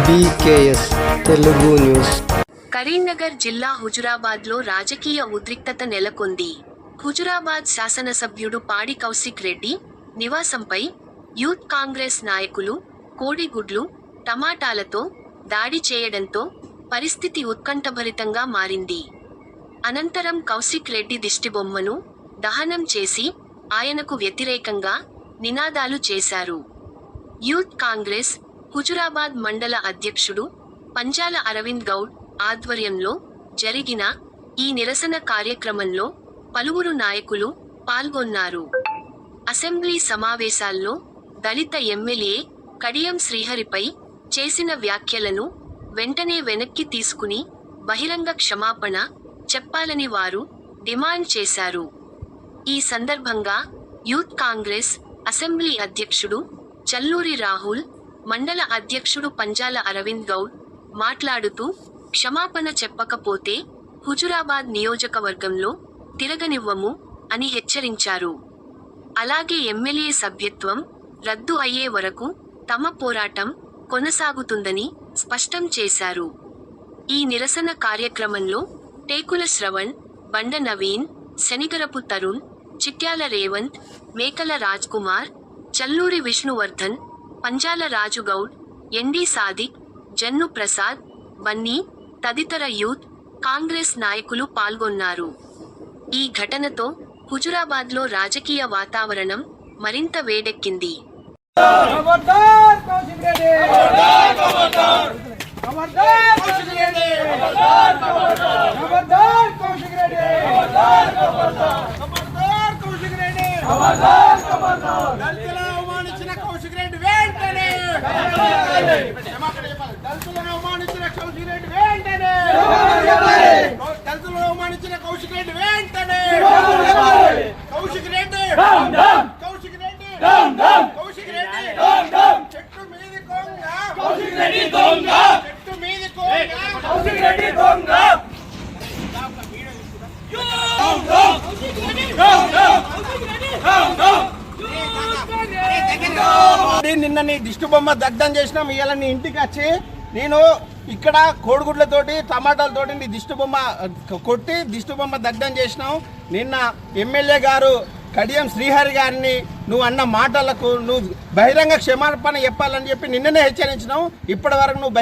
BKS Telugu news. Karimnagar జిల్లా హుజురాబాద్లో రాజకీయ ఉద్రిక్తత నెలకొంది. హుజురాబాద్ శాసనసభ్యుడు పాడి కౌశిక్ రెడ్డి నివాసంపై యూత్ కాంగ్రెస్ నాయకులు కోడిగుడ్లు, టమాటాలతో దాడి చేయడంతో పరిస్థితి ఉత్కంఠభరితంగా మారింది. అనంతరం కౌశిక్ రెడ్డి దిష్టిబొమ్మను దహనం చేసి ఆయనకు వ్యతిరేకంగా నినాదాలు చేశారు. యూత్ కాంగ్రెస్ హుజురాబాద్ మండల అధ్యక్షుడు పంజాల అరవింద్ గౌడ్ ఆధ్వర్యంలో జరిగిన ఈ నిరసన కార్యక్రమంలో పలువురు నాయకులు పాల్గొన్నారు. అసెంబ్లీ సమావేశాల్లో దళిత ఎమ్మెల్యే కడియం శ్రీహరిపై చేసిన వ్యాఖ్యలను వెంటనే వెనక్కి తీసుకుని బహిరంగ క్షమాపణ చెప్పాలని వారు డిమాండ్ చేశారు. ఈ సందర్భంగా యూత్ కాంగ్రెస్ అసెంబ్లీ అధ్యక్షుడు చల్లూరి రాహుల్, మండల అధ్యక్షుడు పంజాల అరవింద్ గౌడ్ మాట్లాడుతూ క్షమాపణ చెప్పకపోతే హుజురాబాద్ నియోజకవర్గంలో తిరగనివ్వము అని హెచ్చరించారు. అలాగే ఎమ్మెల్యే సభ్యత్వం రద్దు అయ్యే వరకు తమ పోరాటం కొనసాగుతుందని స్పష్టం చేశారు. ఈ నిరసన కార్యక్రమంలో టేకుల శ్రవణ్, బండ నవీన్, శనిగరపు తరుణ్, చిట్యాల రేవంత్, మేకల రాజ్ కుమార్, చల్లూరి విష్ణువర్ధన్, పంజాల రాజుగౌడ్, ఎండి సాదిక్, జన్ను ప్రసాద్, బన్నీ తదితర యూత్ కాంగ్రెస్ నాయకులు పాల్గొన్నారు. ఈ ఘటనతో హుజురాబాద్లో రాజకీయ వాతావరణం మరింత వేడెక్కింది. నిన్న నీ దిష్టి బొమ్మ దగ్ధం చేసినాం. ఇవాళ నీ ఇంటికి వచ్చి నేను ఇక్కడ కోడిగుడ్లతోటి టమాటాలతోటి నీ దిష్టి బొమ్మ కొట్టి దిష్టి బొమ్మ దగ్ధం చేసినాం. నిన్న ఎమ్మెల్యే గారు కడియం శ్రీహరి గారిని నువ్వు అన్న మాటలకు నువ్వు బహిరంగ క్షమాపణ చెప్పాలని చెప్పి నిన్ననే హెచ్చరించినావు. ఇప్పటి వరకు నువ్వు